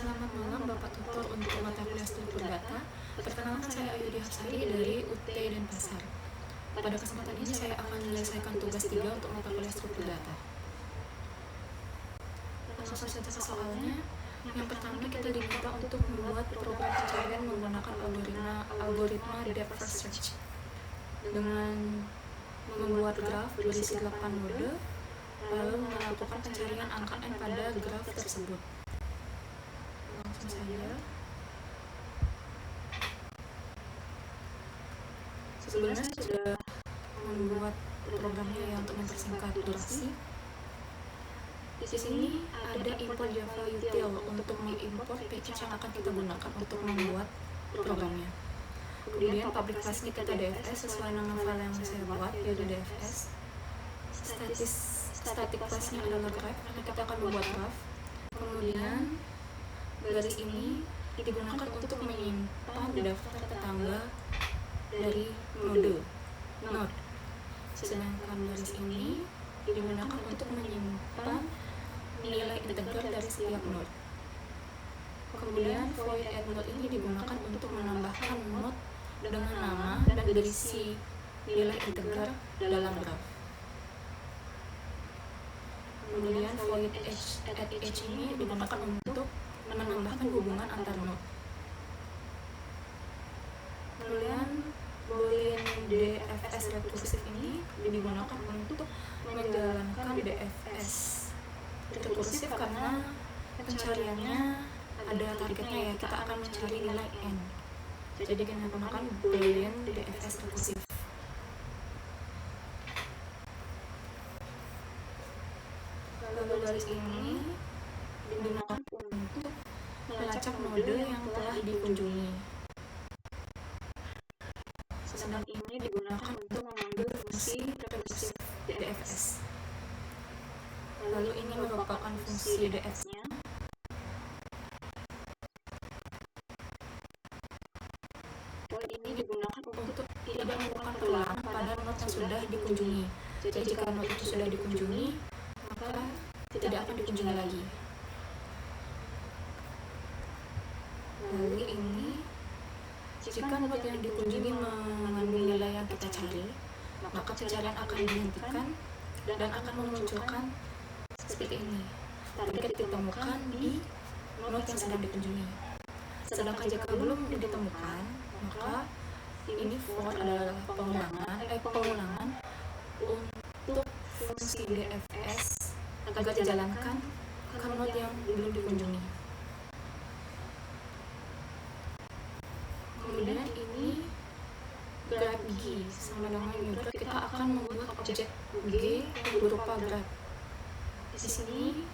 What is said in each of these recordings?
Selamat malam Bapak Tutor untuk mata kuliah struktur data. Perkenalkan, saya Ayudi Hapsari dari UT Denpasar. Pada kesempatan ini saya akan menyelesaikan tugas 3 untuk mata kuliah struktur data. Langsung saja ke soalnya. Yang pertama, kita diminta untuk membuat program pencarian menggunakan algoritma depth first search dengan membuat graf berisi 8 node, lalu melakukan pencarian angka n pada graf tersebut. Langsung saja. Sebenarnya saya sudah membuat programnya ya untuk mempersingkat durasi. Di sini ada import Java util untuk mengimport package yang akan kita gunakan untuk membuat programnya. Kemudian public class-nya kita DFS sesuai nama file yang saya buat, yaitu DFS. Static class-nya adalah graph, karena kita akan membuat graph. Kemudian garis ini digunakan untuk menyimpan daftar tetangga dari node. Sedangkan garis ini digunakan untuk menyimpan nilai integer dari setiap node. Kemudian void add node ini digunakan untuk menambahkan node dengan nama dan berisi nilai integer dalam graf. Kemudian void add edge ini digunakan untuk menambahkan hubungan antar node. Kemudian boolean DFS rekursif ini digunakan untuk menjalankan DFS rekursif karena pencariannya ada targetnya ya, kita akan mencari nilai n. Jadi kita menggunakan boolean DFS rekursif. Lalu garis ini digunakan untuk melacak node yang telah dikunjungi. Sedangkan ini digunakan untuk mengambil fungsi rekursif DFS. Lalu ini merupakan fungsi DFS-nya. Void ini digunakan untuk tidak melakukan perulangan pada node yang sudah dikunjungi. Jadi jika node itu sudah dikunjungi, maka tidak akan dikunjungi lagi. Lalu ini, jika node yang dikunjungi mengandung nilai yang kita cari, maka pencarian akan dihentikan dan akan memunculkan seperti ini. Target ditemukan di node yang sedang dikunjungi. Sedangkan jika belum ditemukan, maka ini for adalah pengulangan untuk fungsi DFS agar dijalankan ke node yang belum dikunjungi. Kemudian ini graph G sama dengan new graph, kita akan membuat objek G berupa graph. Di sini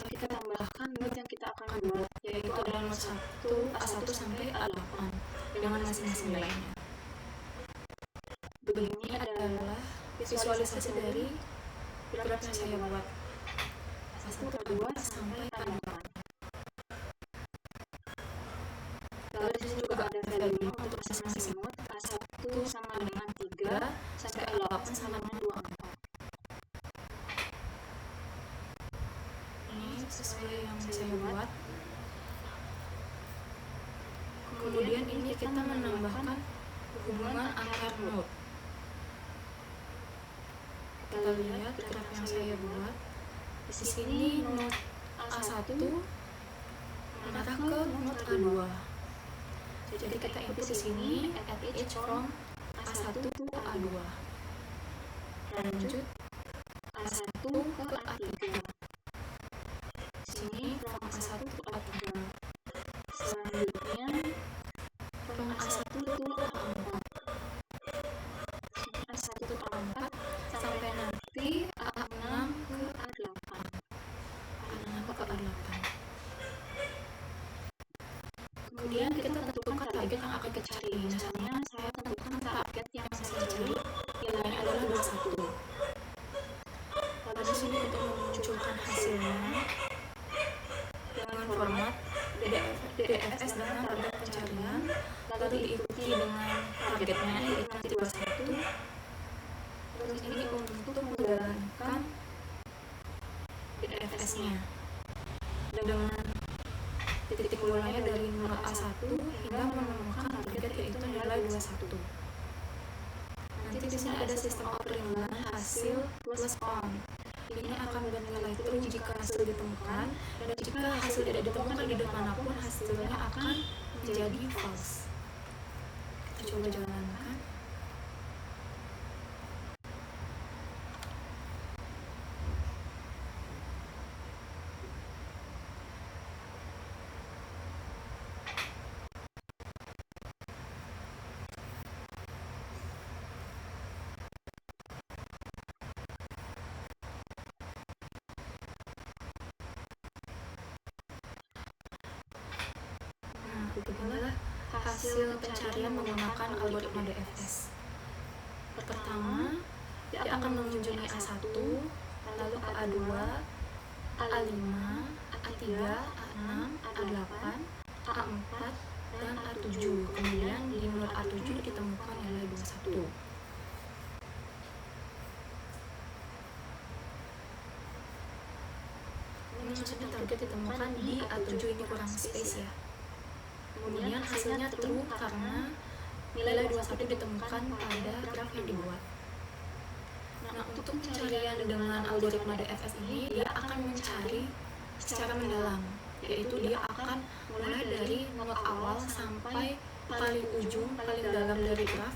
kita tambahkan node yang kita akan buat, yaitu adalah node 1, A1 sampai A8 dengan masing-masing nilainya. Begini adalah visualisasi dari graph yang saya buat, A1, A2 sampai A8. Lalu di sini juga ada value untuk masing-masing node, A1 sama dengan 3 sampai A8 sama dengan 24. Ini sesuai yang saya buat. Kemudian ini kita menambahkan hubungan antar node. Kita lihat graf yang saya buat. Di sini node A1 mengarah ke node A2. Jadi kita input di sini add edge from A1 to A2. Lanjut A1 ke A3. Di sini from A1 to A3. Selanjutnya from A1 to A4. A1 to A4 sampai nanti A6 ke A8. A6 ke A8. Kemudian kita tentukan target yang akan kita cari. Misalnya saya tentukan target yang saya cari nilainya adalah 21. Lalu di sini untuk memunculkan hasilnya dengan format DFS dengan target pencarian, lalu diikuti dengan targetnya yaitu nanti 21. Terus ini untuk menjalankan DFS-nya dengan titik mulainya dari not A1 hingga menemukan target yaitu nilai 21. Nanti di sini ada sistem operandan hasil plus on. Ini akan bernilai true jika hasil ditemukan, dan jika hasil tidak ditemukan di manapun, hasilnya akan menjadi false. Kita coba jalankan. Beginilah hasil pencarian menggunakan algoritma DFS. Pertama, dia akan mengunjungi A1, lalu ke A2, A5, A3, A6, A8, A4, dan A7. Kemudian di menurut A7 ditemukan nilai 21. Ini maksudnya target ditemukan di A7, ini kurang space ya. Kemudian hasilnya true karena nilai 21 ditemukan pada graf yang dibuat. Nah, untuk pencarian dengan algoritma DFS ini, dia akan mencari secara mendalam, yaitu dia akan mulai dari not awal sampai paling ujung, paling dalam dari graf.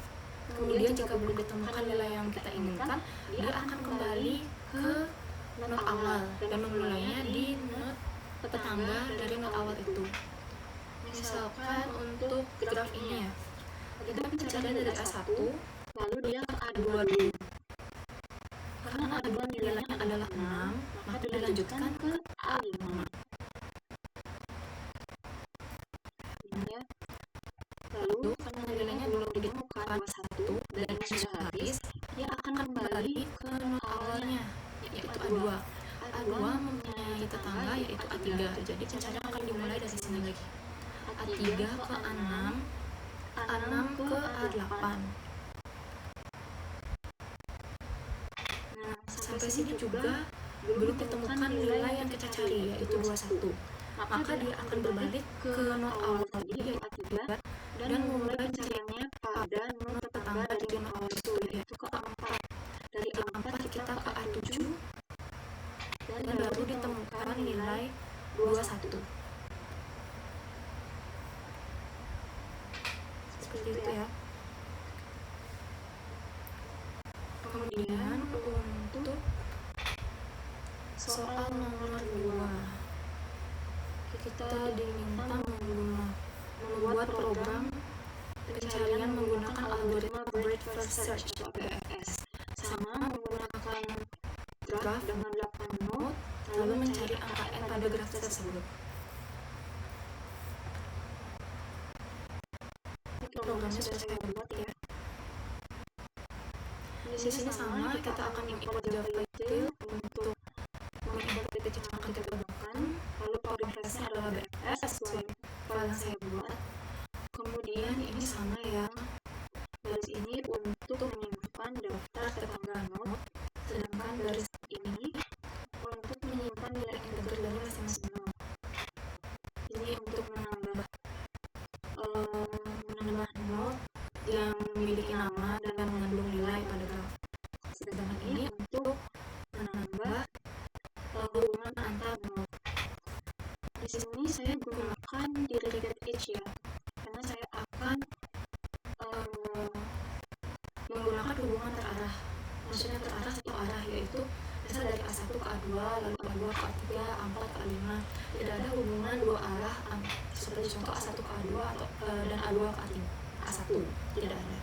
Kemudian jika belum ditemukan nilai yang kita inginkan, dia akan kembali ke not awal dan memulainya di not tetangga dari not awal itu. Misalkan untuk graf ini ya, kita pencarian dari A1, lalu dia ke A2 dulu. Karena A2 nilainya adalah 6, maka dilanjutkan ke A5. Lalu karena nilainya belum ditemukan A1 dan sudah habis, dia akan kembali ke not awalnya, yaitu A2. A2 mempunyai tetangga yaitu A3, jadi pencarian akan dimulai dari sini lagi. A3 ke A6, A6 ke A8. Nah, sampai sini juga belum ditemukan nilai yang kita cari, yaitu 21. Maka dia akan berbalik ke not awal tadi, yaitu A3, dan memulai pencariannya pada not tetangga di not awal itu, yaitu ke A4. Dari A4 kita ke A7, dan baru ditemukan nilai 21. Seperti itu ya. Kemudian untuk soal nomor 2, kita diminta membuat program pencarian menggunakan algoritma Breadth First Search atau BFS, sama menggunakan graf dengan 8 node, lalu mencari angka n pada graf tersebut. Programnya sudah saya buat ya. Di sini sama, kita akan import Java util untuk mengimport titik yang akan kita gunakan. Lalu progresnya adalah BFS sesuai file yang saya buat. Kemudian ini sama ya. Garis ini untuk menyimpan daftar tetangga node, sedangkan garis ini untuk menyimpan nilai integer dari masing-masing node. Ini untuk menambah node yang memiliki nama dan mengandung nilai pada graf. Sedangkan ini untuk menambah hubungan antar node. Di sini saya gunakan directed edge ya, karena saya akan menggunakan hubungan terarah. Maksudnya terarah satu arah, yaitu misal dari A1 ke A2, lalu A2 ke A3, A4 ke A5. Tidak ada hubungan dua arah seperti contoh A1 ke A2 dan A2 ke A3. A1 tidak ada.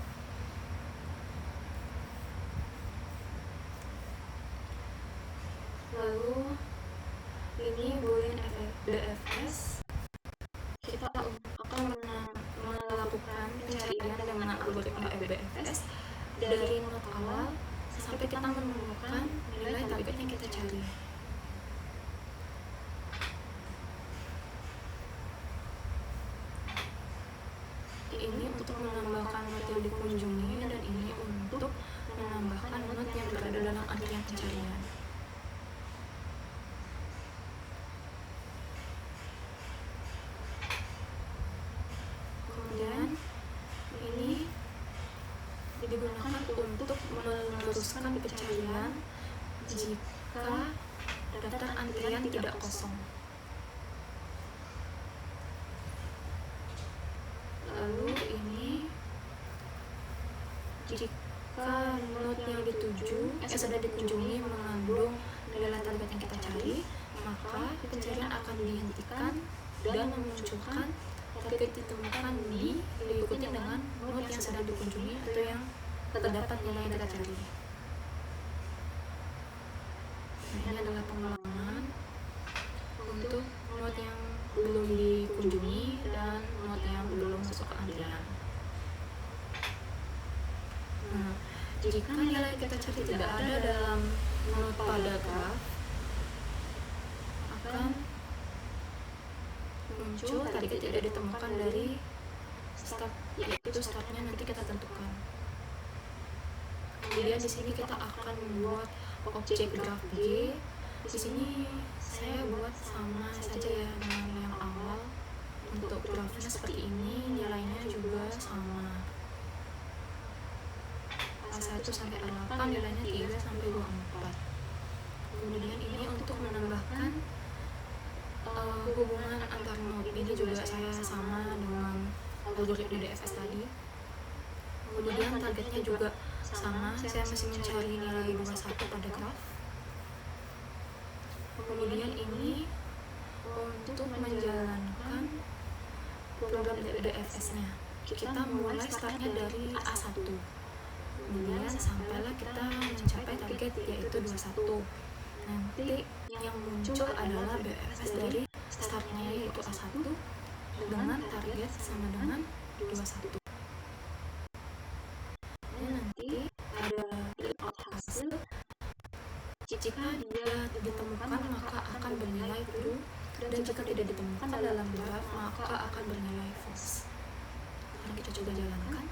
Lalu ini Boolean BFS, kita akan melakukan pencarian dengan algoritma BFS dari not awal sampai kita menemukan nilai target yang kita cari. Ini untuk menambahkan not yang dikunjungi, dan ini untuk menambahkan not yang berada dalam antrian pencarian. menghapuskan pencarian jika daftar antrian tidak kosong. Lalu ini jika note yang sudah dikunjungi mengandung nilai target yang kita cari, maka pencarian akan dihentikan dan memunculkan target ditemukan diikuti dengan note yang sedang dikunjungi atau yang terdapat nilai yang kita cari. Nah, ini adalah pengulangan untuk note yang belum dikunjungi dan note yang belum masuk ke antrian. Nah, jika nilai yang kita cari tidak ada dalam note pada graf, akan muncul target tidak ditemukan dari start, yaitu startnya nanti kita tentukan. Kemudian di sini kita akan membuat objek graf G. Di sini saya buat sama saja ya dengan yang awal. Untuk grafnya seperti ini, nilainya juga sama. A1 sampai A8 nilainya 3 sampai 24. Kemudian ini untuk menambahkan hubungan antar node. Ini juga saya sama dengan algoritma DFS tadi. Kemudian targetnya juga sama, saya masih mencari nilai 21 pada graf. Kemudian ini untuk menjalankan program DFS-nya, kita mulai startnya dari A1. Kemudian sampailah kita mencapai target yaitu 21. Nanti yang muncul adalah BFS dari startnya yaitu A1 dengan target sama dengan 21. Ini nanti ada output hasil. Jika dia ditemukan maka akan bernilai true, dan jika tidak ditemukan dalam graf maka akan bernilai false. Sekarang kita coba jalankan.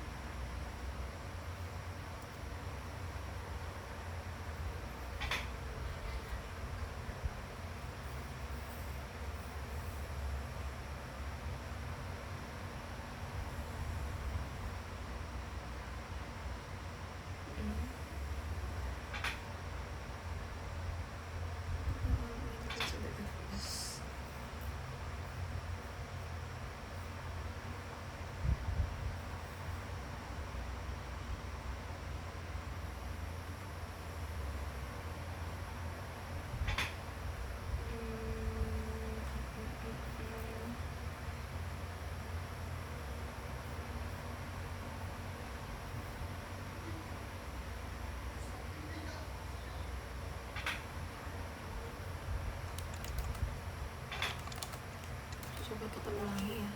Coba kita ulangi ya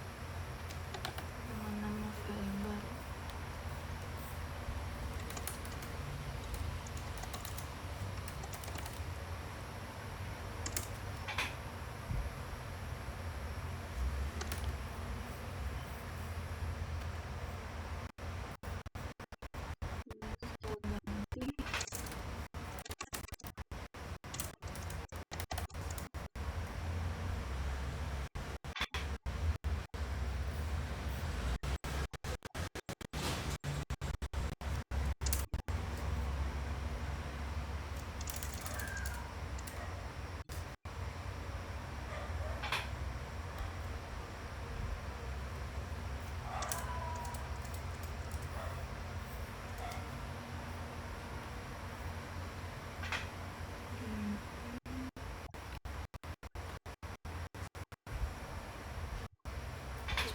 dengan nama file yang baru.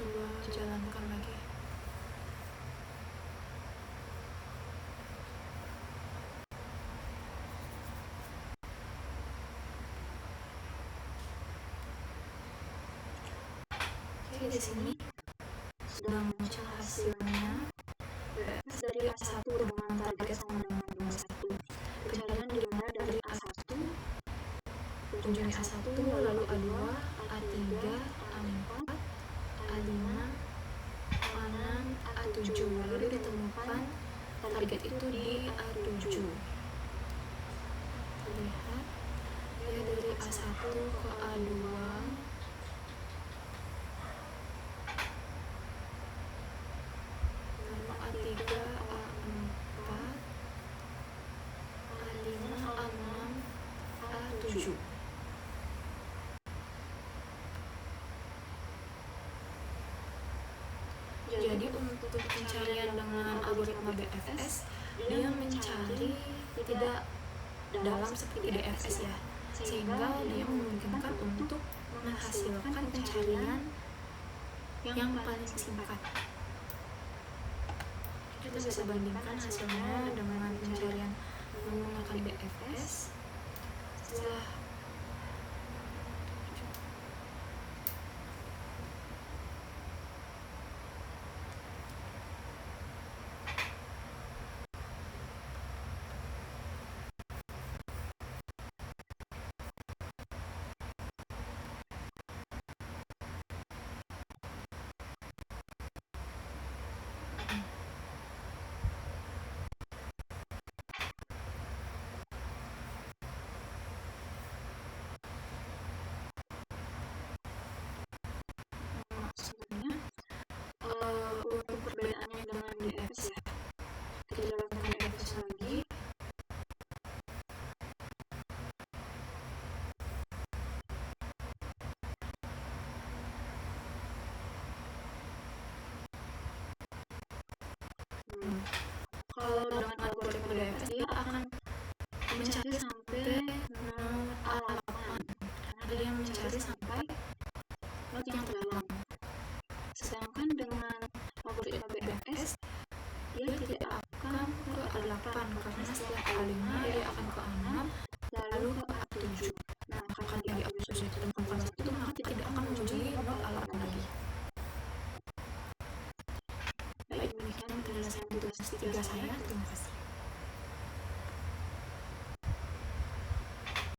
Coba jalankan lagi. Oke, di sini sudah muncul hasilnya. BFS dari A1 dengan target sama dengan 21. Pencarian dimulai dari A1, kunjungi A1, lalu A2, A3, A4, A5, A6, A7, lalu ditemukan target itu di A7. Lihat ya, dari A1 ke A2, lalu A3, A4, Jadi untuk pencarian dengan algoritma BFS, dia mencari tidak dalam seperti DFS ya, sehingga dia memungkinkan untuk menghasilkan pencarian yang paling singkat. Kita bisa bandingkan hasilnya dengan pencarian menggunakan BFS. Setelah sebenarnya untuk perbedaannya dengan DFS ya, kita lakukan DFS lagi. Kalau dengan algoritma DFS dia akan mencari sampai not A8, karena dia mencari sampai not yang terdalam. Sedangkan dengan algoritma BFS dia tidak akan ke A8, karena setelah A5 dia akan ke A6 lalu ke A7. Nah, kalau dia sudah ditemukan itu, maka tidak akan mengunjungi not A8 lagi. Baik, demikian penjelasan tugas 3 saya. Terima kasih.